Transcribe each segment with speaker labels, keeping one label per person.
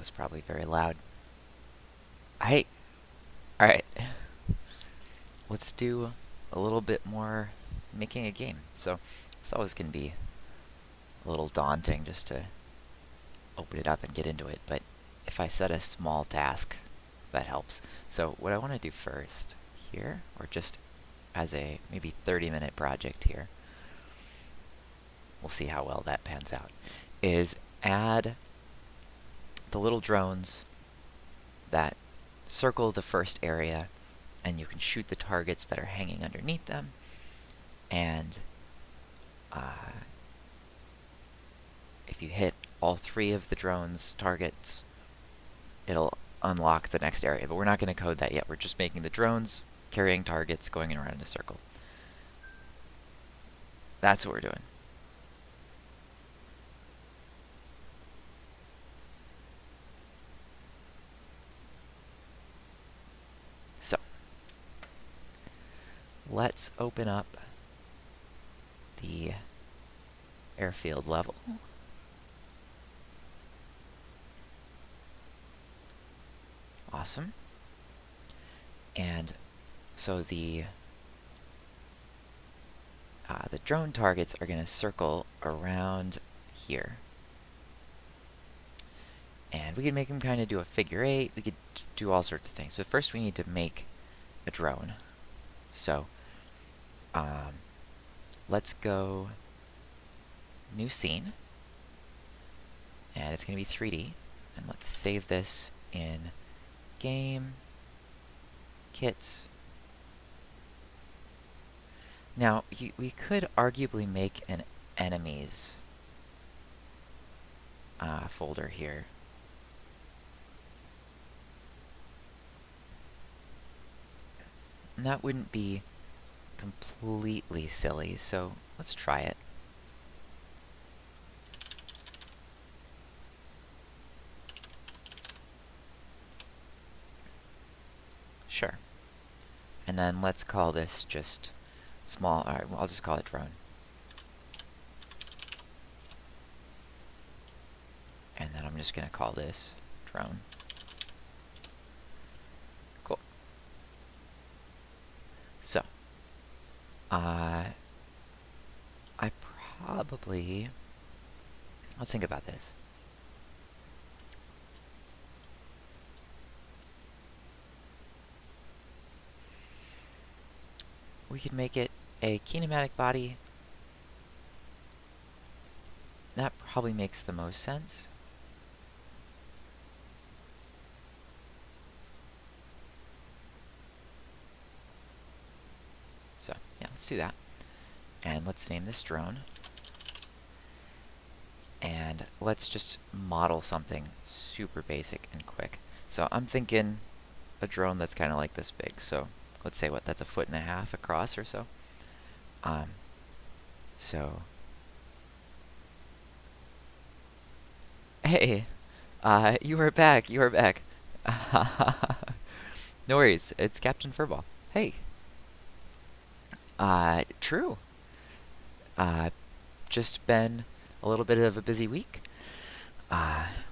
Speaker 1: was probably very loud. Hey, alright, let's do a little bit more making a game. So it's always going to be a little daunting just to open it up and get into it, but if I set a small task, that helps. So what I want to do first here, or just as a maybe 30-minute project here, we'll see how well that pans out, is add the little drones that circle the first area, and you can shoot the targets that are hanging underneath them, and if you hit all 3 of the drone's targets, it'll unlock the next area. But we're not going to code that yet. We're just making the drones carrying targets going around in a circle. That's what we're doing. So let's open up the airfield level. Awesome. And so the drone targets are going to circle around here. And we could make them kind of do a figure 8. We could do all sorts of things. But first we need to make a drone. So let's go new scene. And it's going to be 3D. And let's save this in game, kits. Now, we could arguably make an enemies folder here. And that wouldn't be completely silly, so let's try it. Sure. And then let's call this just small. Alright, well, I'll just call it drone. And then I'm just going to call this drone. Cool. So, I probably... Let's think about this. We could make it a kinematic body. That probably makes the most sense. So, yeah, let's do that. And let's name this drone. And let's just model something super basic and quick. So I'm thinking a drone that's kind of like this big. So let's say that's 1.5 feet across or so. Hey, you are back. You are back. No worries. It's Captain Furball. Hey. True. Just been a little bit of a busy week.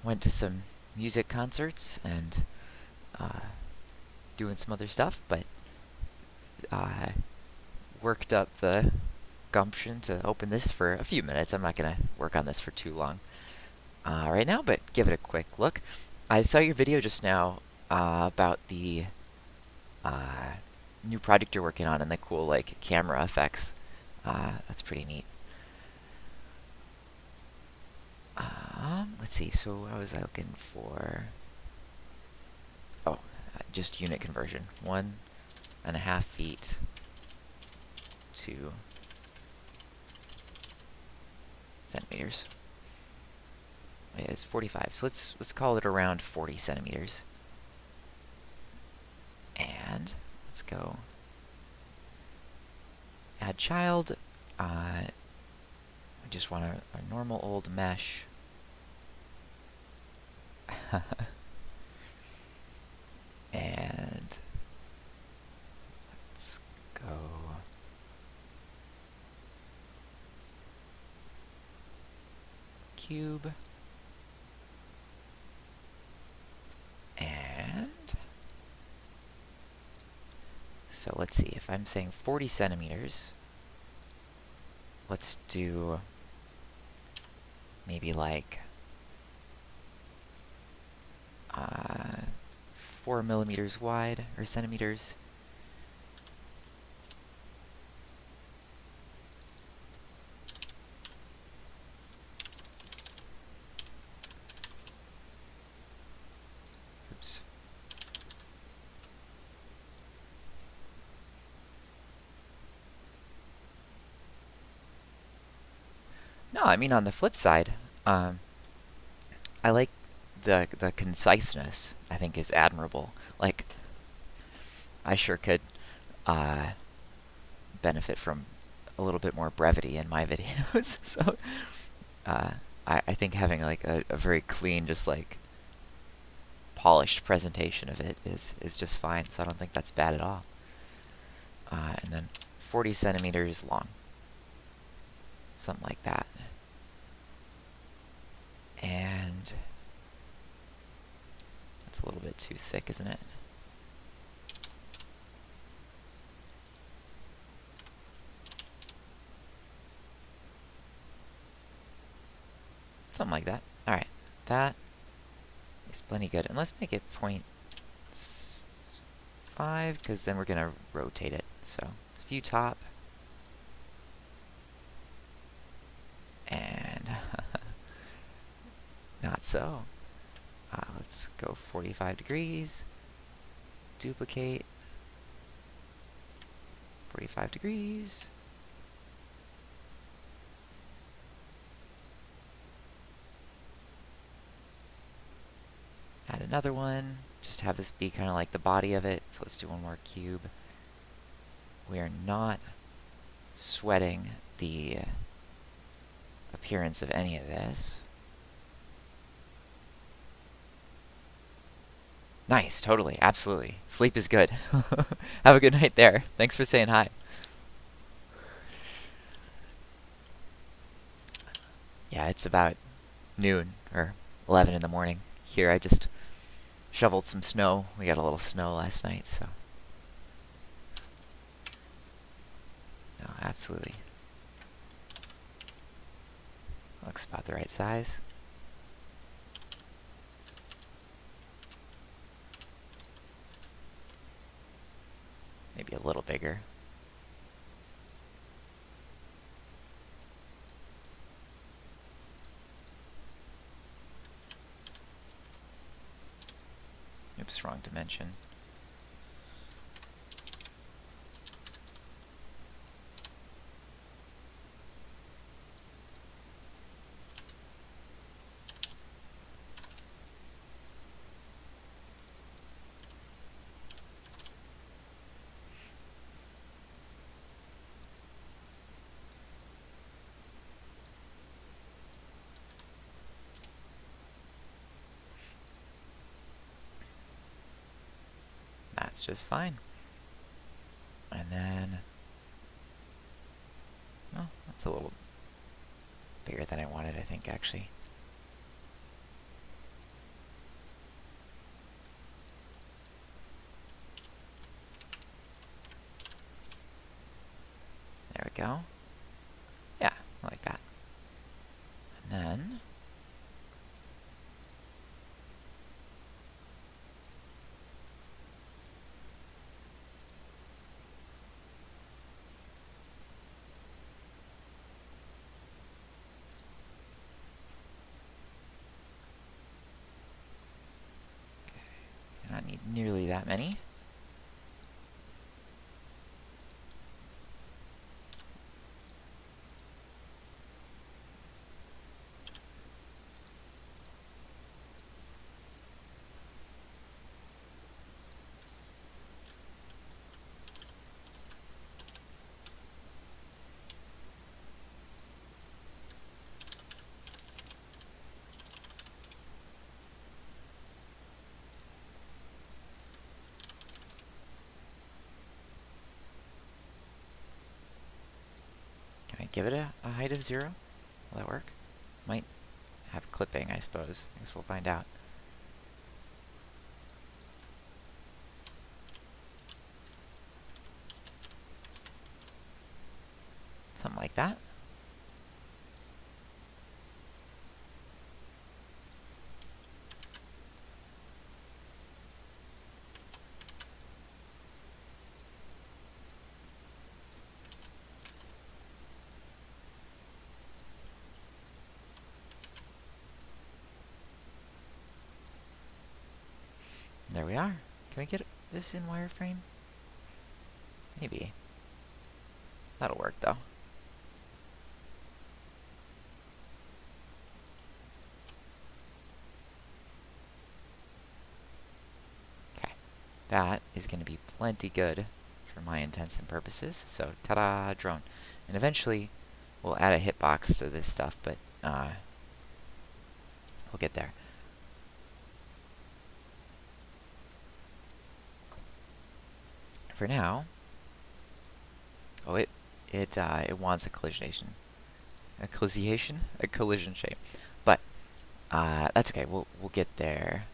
Speaker 1: Went to some music concerts and doing some other stuff, but worked up the gumption to open this for a few minutes. I'm not going to work on this for too long right now, but give it a quick look. I saw your video just now about the new project you're working on and the cool like camera effects. That's pretty neat. Let's see. So I was looking for just unit conversion. 1.5 feet to centimeters. It's 45. So let's call it around 40 centimeters. And let's go add child. I just want a normal old mesh. And let's go cube. So let's see, if I'm saying 40 centimeters, let's do maybe like 4 millimeters wide, or centimeters. Oops. No, I mean on the flip side, I like the conciseness. I think is admirable. Like, I sure could uh, benefit from a little bit more brevity in my videos. So uh, I think having like a very clean, just like polished presentation of it is just fine. So I don't think that's bad at all. And then 40 centimeters long, something like that. And that's a little bit too thick, isn't it? Something like that. Alright, that is plenty good. And let's make it 0.5, because then we're going to rotate it. So, view top. And not so. Let's go 45 degrees. Duplicate. 45 degrees. Add another one. Just have this be kind of like the body of it. So let's do one more cube. We are not sweating the appearance of any of this. Nice, totally, absolutely. Sleep is good. Have a good night there. Thanks for saying hi. Yeah, it's about noon or 11 in the morning. Here, I just shoveled some snow. We got a little snow last night, so. No, absolutely. Looks about the right size. Maybe a little bigger. Oops, wrong dimension. That's just fine. And then, oh, that's a little bigger than I wanted, I think, actually. There we go. Yeah, like that. And then, I don't need nearly that many. Can I give it a height of 0? Will that work? Might have clipping, I suppose. I guess we'll find out. like that. There we are. Can I get this in wireframe? Maybe. That'll work though. Okay. That is going to be plenty good for my intents and purposes. So, ta-da, drone. And eventually, we'll add a hitbox to this stuff, but we'll get there. For now, oh, it wants a collision shape, but that's okay. We'll get there.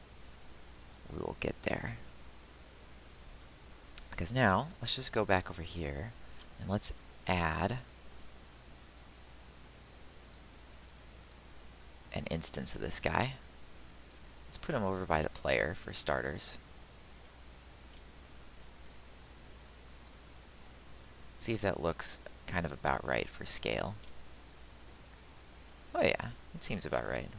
Speaker 1: We will get there. Because now, let's just go back over here and let's add an instance of this guy. Let's put him over by the player for starters. See if that looks kind of about right for scale. Oh yeah, it seems about right.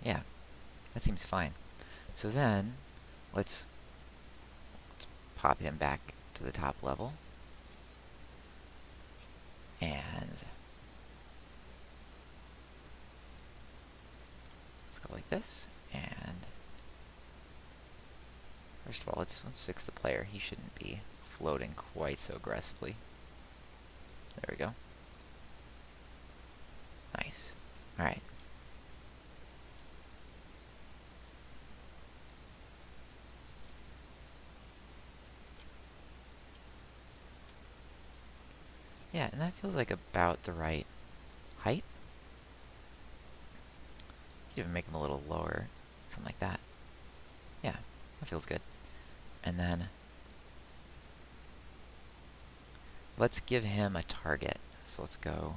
Speaker 1: Yeah, that seems fine. So then, let's pop him back to the top level. And let's go like this. And first of all, let's fix the player. He shouldn't be floating quite so aggressively. There we go. Nice. All right. Yeah, and that feels like about the right height. Even make him a little lower, something like that. Yeah, that feels good. And then let's give him a target. So let's go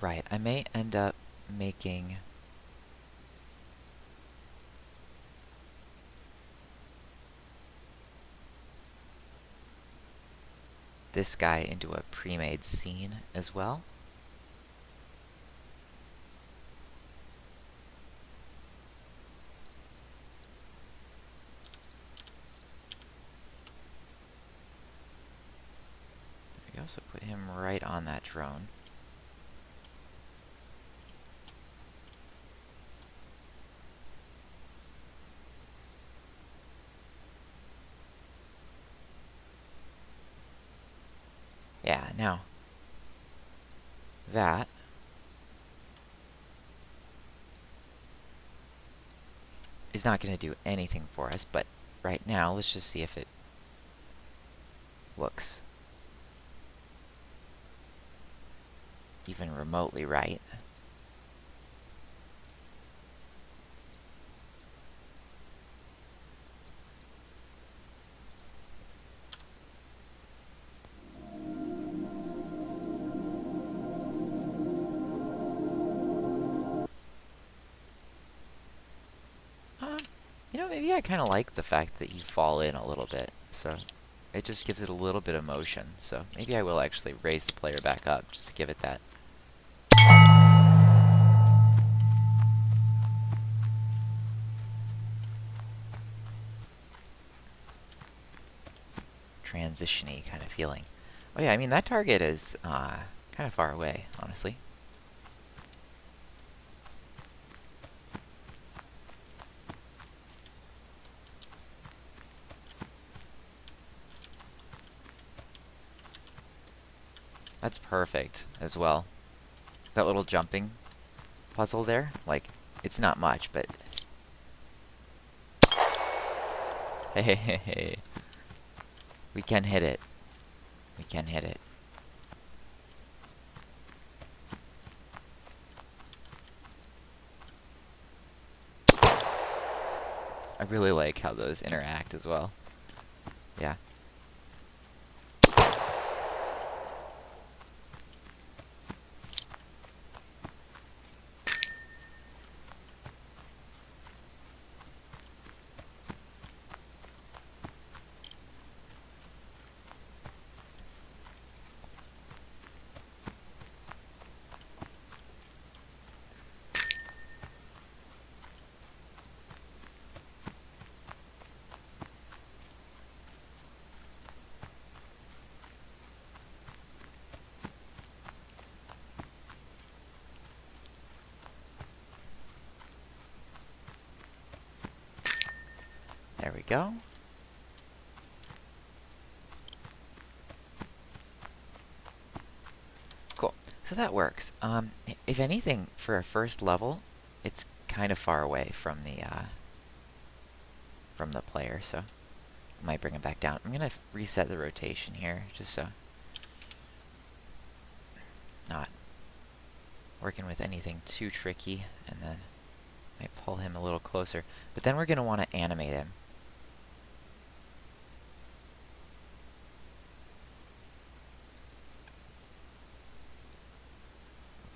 Speaker 1: right. I may end up making this guy into a pre-made scene as well. There we go. So put him right on that drone. Yeah, now that is not going to do anything for us, but right now let's just see if it looks even remotely right. You know, maybe I kind of like the fact that you fall in a little bit, so it just gives it a little bit of motion. So maybe I will actually raise the player back up just to give it that. Transition-y kind of feeling. Oh yeah, I mean that target is Kind of far away, honestly. That's perfect as well. That little jumping puzzle there, like, it's not much, but hey, hey, hey, hey. We can hit it. We can hit it. I really like how those interact as well. Yeah. There we go. Cool. So that works. If anything, for a first level, it's kind of far away from the player, so I might bring it back down. I'm gonna reset the rotation here, just so not working with anything too tricky, and then might pull him a little closer. But then we're gonna want to animate him.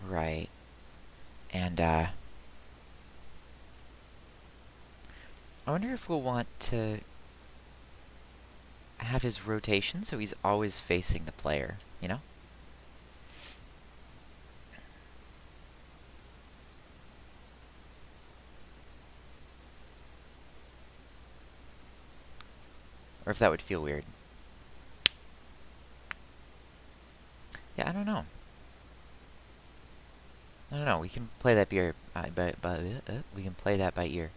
Speaker 1: Right. And I wonder if we'll want to have his rotation so he's always facing the player, you know? Or if that would feel weird. Yeah, I don't know. I don't know. We can play that we can play that by ear.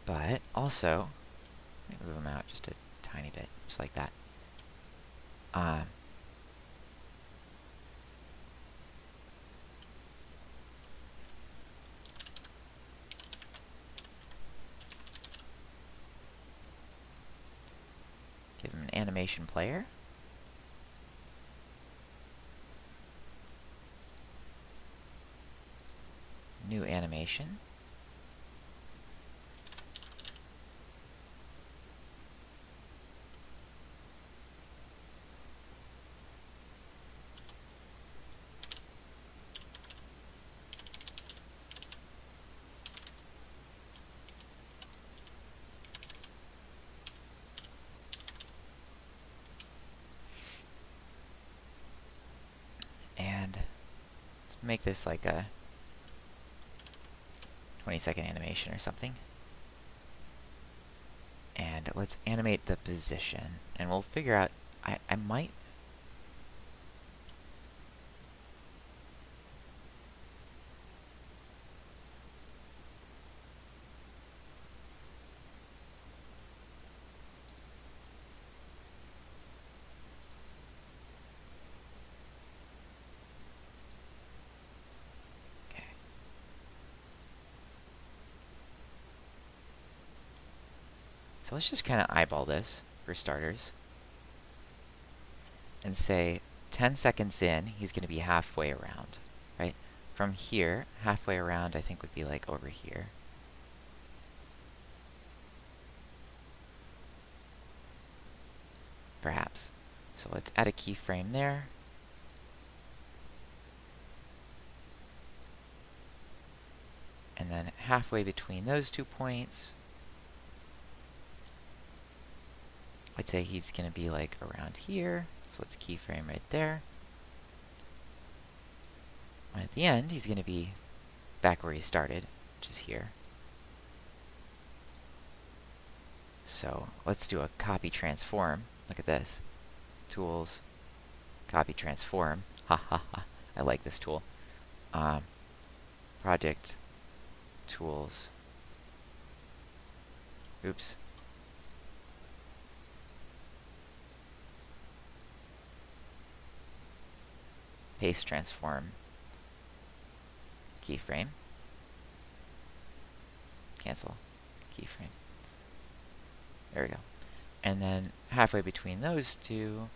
Speaker 1: But also, let me move him out just a tiny bit, just like that. Give him an animation player. New animation. And let's make this like a 20-second animation or something. And let's animate the position. And we'll figure out, I might... Okay. So let's just kind of eyeball this, for starters. And say, 10 seconds in, he's going to be halfway around, right? From here, halfway around, I think would be like over here. Perhaps. So let's add a keyframe there. And then halfway between those 2 points, I'd say he's going to be like around here. So let's keyframe right there. And at the end, he's going to be back where he started, which is here. So let's do a copy transform. Look at this. Tools, copy transform. Ha ha ha. I like this tool. Project, tools. Oops. Paste transform. Keyframe. Cancel. Keyframe. There we go. And then halfway between those two,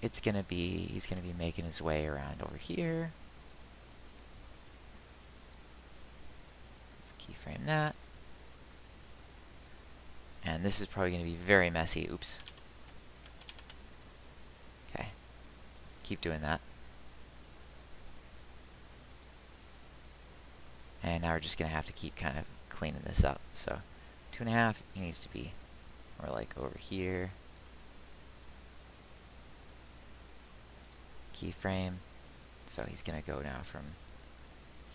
Speaker 1: he's gonna be making his way around over here. Let's keyframe that. And this is probably gonna be very messy. Oops. Okay. Keep doing that. And now we're just gonna have to keep kind of cleaning this up. So 2.5, he needs to be more like over here. Keyframe. So he's gonna go now from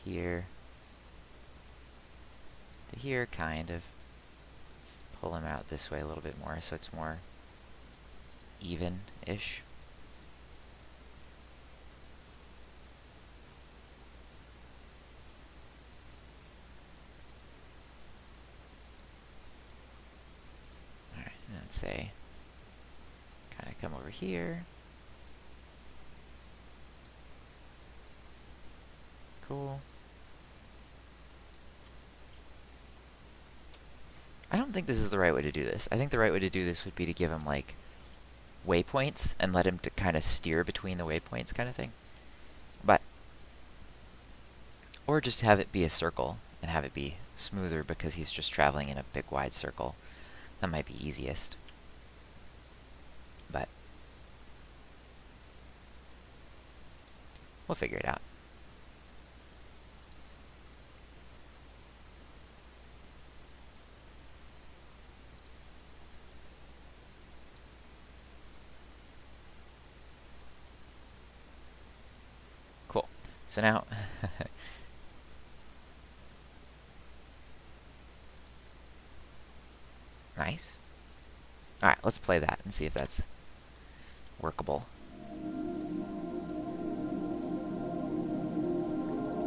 Speaker 1: here to here, kind of. Let's pull him out this way a little bit more so it's more even-ish. Alright, and then say, kind of come over here. Cool. I don't think this is the right way to do this. I think the right way to do this would be to give him, like, waypoints and let him to kind of steer between the waypoints kind of thing. But, or just have it be a circle and have it be smoother because he's just traveling in a big wide circle. That might be easiest. But we'll figure it out. Cool. So now nice. Alright, let's play that and see if that's workable.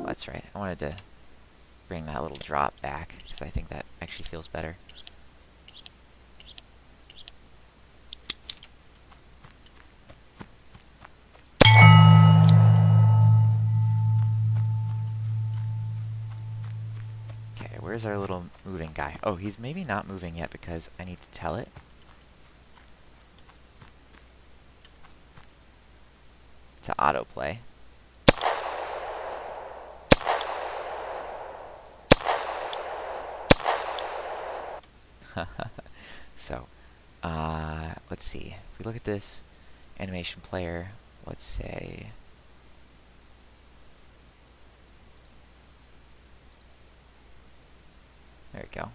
Speaker 1: That's right. I wanted to bring that little drop back because I think that actually feels better. Okay, where's our little moving guy? Oh, he's maybe not moving yet because I need to tell it. To autoplay. So, let's see. If we look at this animation player, let's say there we go.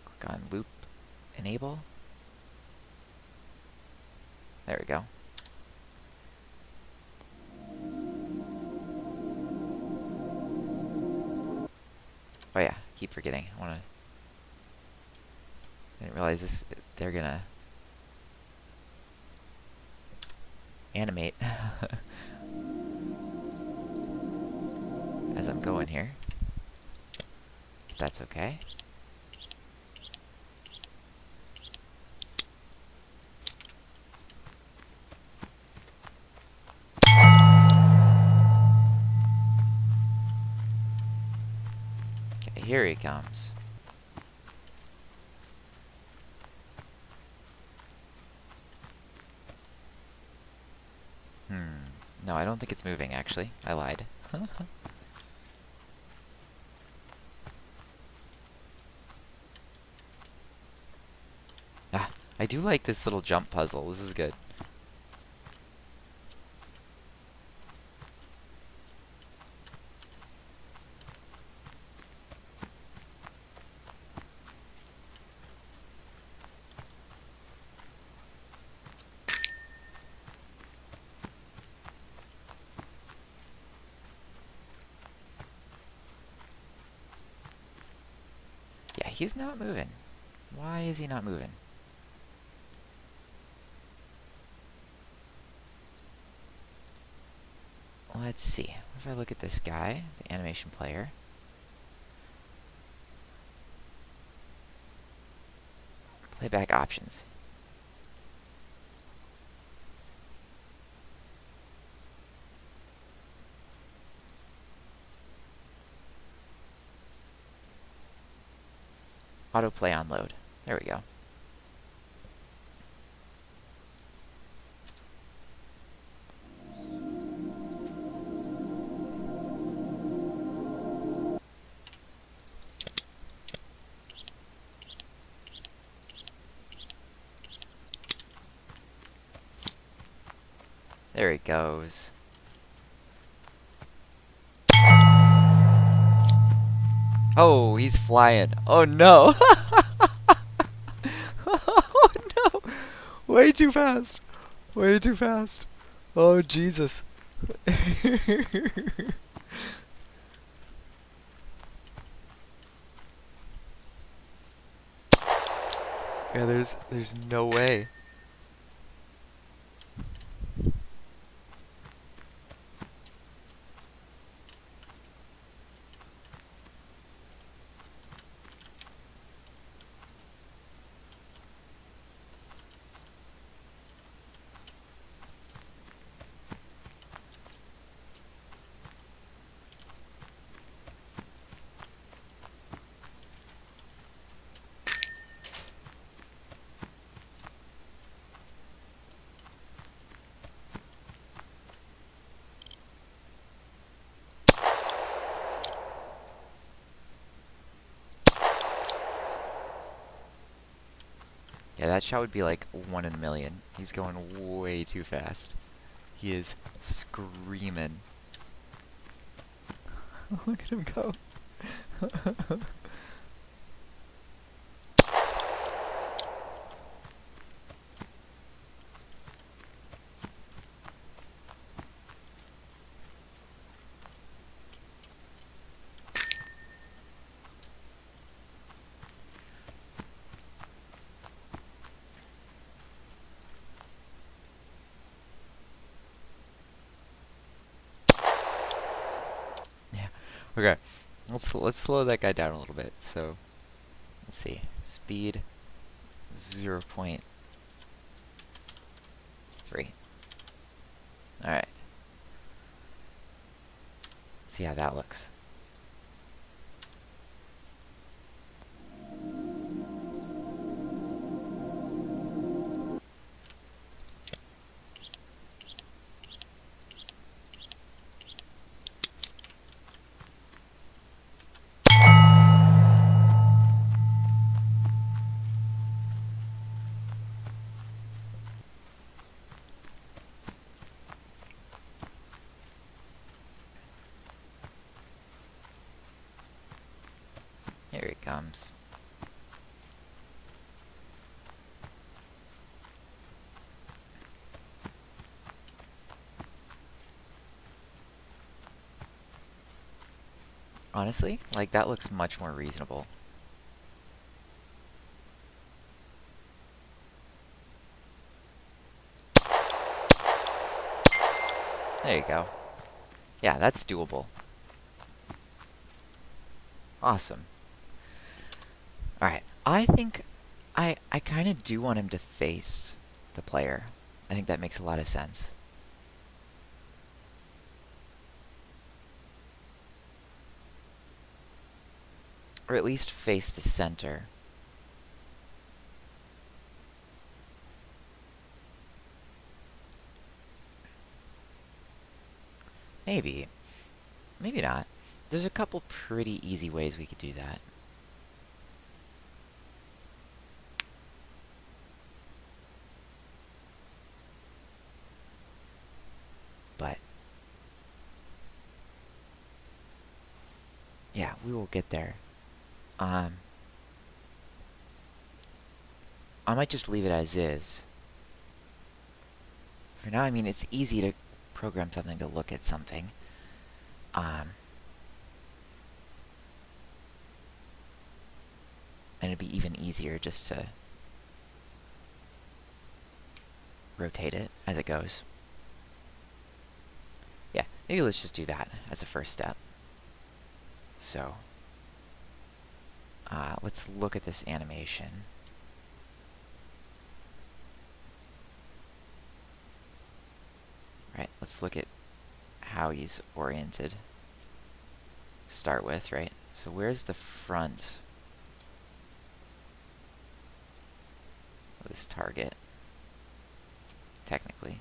Speaker 1: Click on loop enable. There we go. Oh yeah, keep forgetting. I didn't realize this. They're gonna animate as I'm going here. That's okay. Okay, here he comes. No, I don't think it's moving, actually. I lied. I do like this little jump puzzle. This is good. He's not moving. Why is he not moving? Let's see. If I look at this guy, the animation player. Playback options. Autoplay on load. There we go. There it goes. Oh, he's flying. Oh no. Oh no. Way too fast. Way too fast. Oh Jesus. Yeah, there's no way. Yeah, that shot would be like 1 in a million. He's going way too fast. He is screaming. Look at him go. Yeah. Okay. Let's slow that guy down a little bit. So let's see. Speed 0.3. Alright. See how that looks. Here he comes. Honestly, like that looks much more reasonable. There you go. Yeah, that's doable. Awesome. Alright, I think I kind of do want him to face the player. I think that makes a lot of sense. Or at least face the center. Maybe. Maybe not. There's a couple pretty easy ways we could do that. But yeah, we will get there. I might just leave it as is. For now, I mean, it's easy to program something to look at something. And it'd be even easier just to rotate it as it goes. Yeah, maybe let's just do that as a first step. So, let's look at this animation. Right, let's look at how he's oriented to start with, right? So where's the front of this target, technically?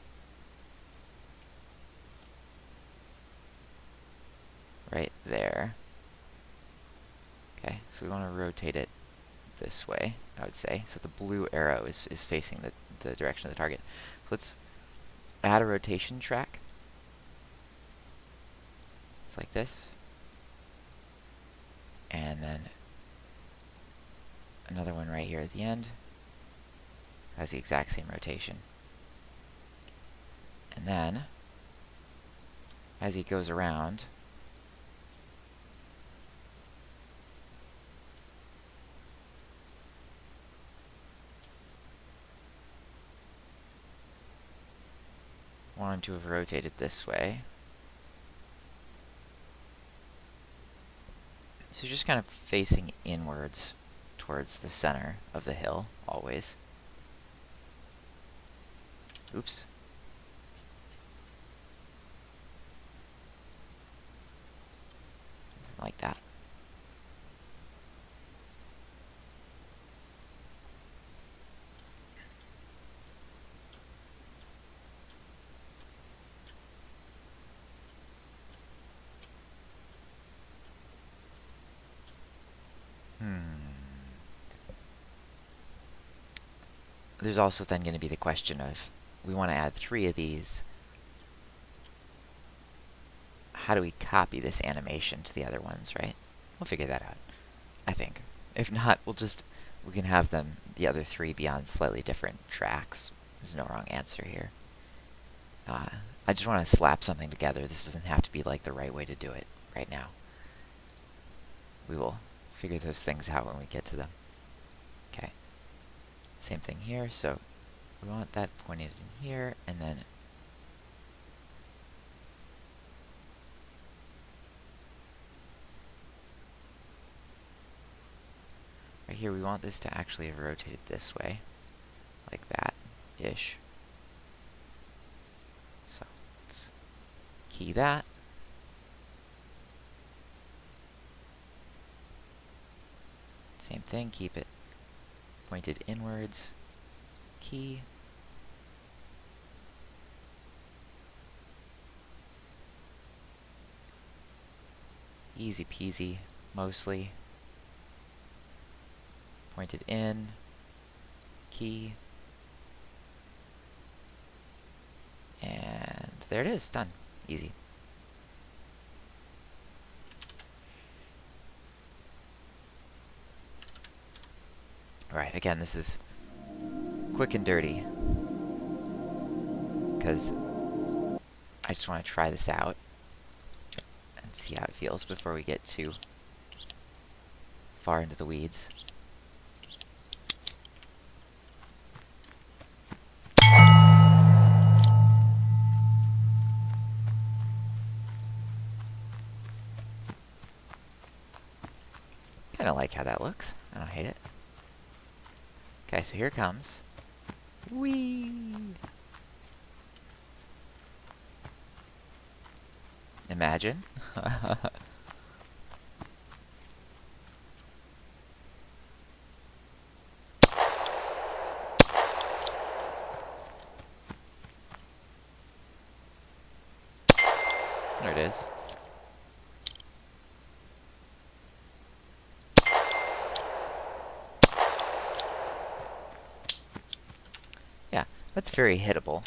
Speaker 1: Right there. Okay, so we want to rotate it this way, I would say. So the blue arrow is facing the direction of the target. Let's add a rotation track. It's like this. And then another one right here at the end. Has the exact same rotation. And then, as he goes around, want him to have rotated this way. So just kind of facing inwards towards the center of the hill, always. Oops. Like that. There's also then going to be the question of, we want to add 3 of these. How do we copy this animation to the other ones, right? We'll figure that out, I think. If not, we can have them, the other 3, be on slightly different tracks. There's no wrong answer here. I just want to slap something together. This doesn't have to be like the right way to do it right now. We will figure those things out when we get to them. Okay. Same thing here, so we want that pointed in here, and then right here we want this to actually have rotated this way, like that-ish. So let's key that. Same thing, keep it pointed inwards, key. Easy peasy, mostly. Pointed in, key. And there it is, done. Easy. Alright, again, this is quick and dirty, because I just want to try this out and see how it feels before we get too far into the weeds. Kinda like how that looks. I don't hate it. Okay, so here it comes. Whee! Imagine. There it is. Yeah, that's very hittable.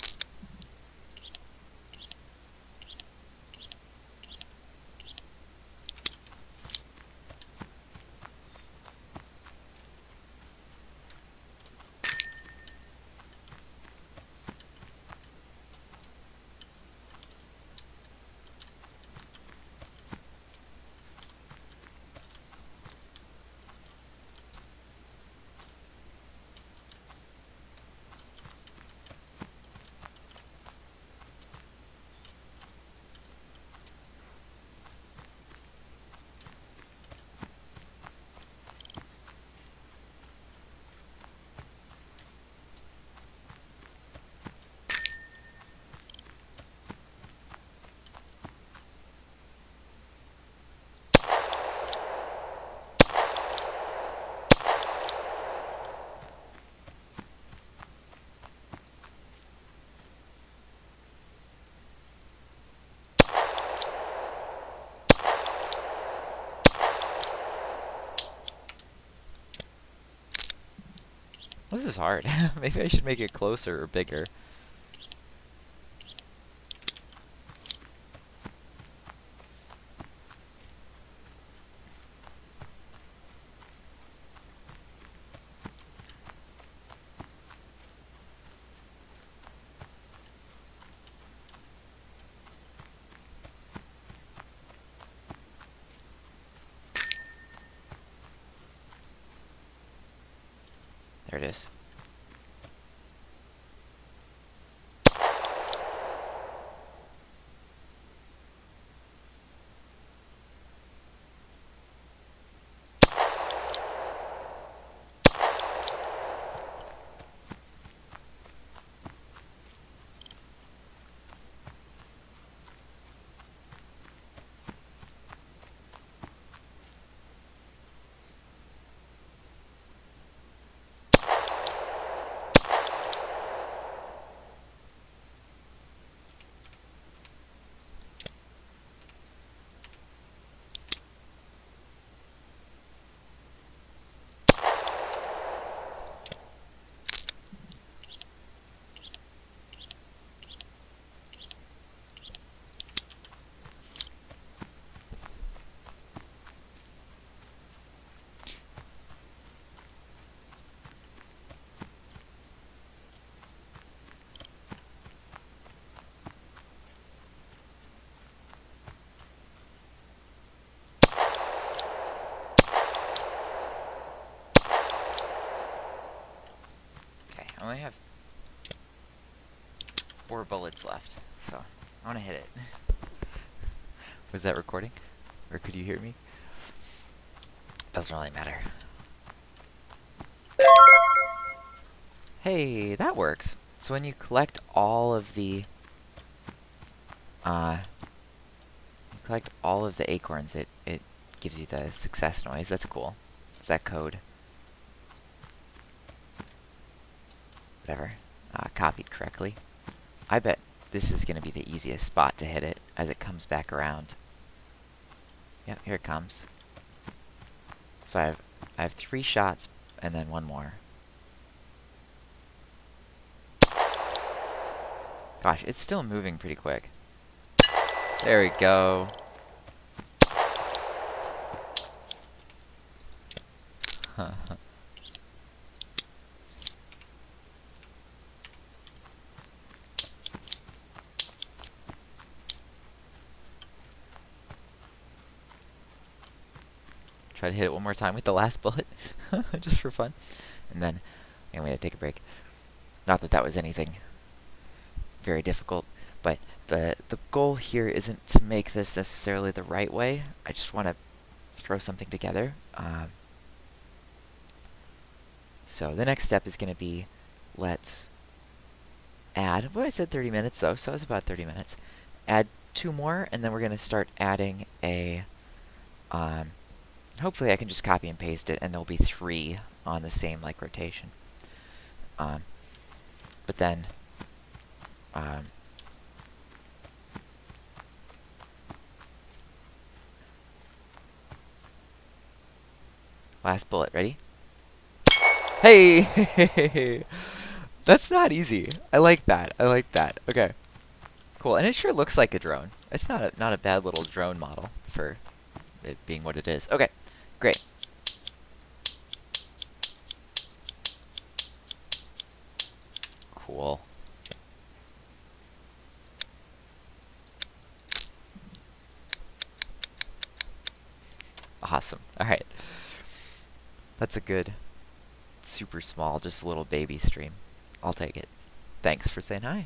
Speaker 1: This is hard. Maybe I should make it closer or bigger. There it is. Okay, I only have 4 bullets left, so I want to hit it. Was that recording? Or could you hear me? Doesn't really matter. Hey, that works. So when you collect all of the acorns, it gives you the success noise. That's cool. Is that code? Whatever. Copied correctly. I bet this is going to be the easiest spot to hit it as it comes back around. Yep, here it comes. So I have 3 shots and then 1 more. Gosh, it's still moving pretty quick. There we go. Try to hit it one more time with the last bullet, just for fun. And then I'm going to take a break. Not that that was anything very difficult, but the goal here isn't to make this necessarily the right way. I just want to throw something together. So the next step is going to be, let's add, well, I said 30 minutes though, so it's about 30 minutes. Add 2 more, and then we're going to start adding a, hopefully I can just copy and paste it, and there'll be 3 on the same, like, rotation. But then, last bullet, ready? Hey! That's not easy. I like that. I like that. Okay. Cool. And it sure looks like a drone. It's not a bad little drone model for it being what it is. Okay. Great. Cool. Awesome. All right. That's a good, super small, just a little baby stream. I'll take it. Thanks for saying hi.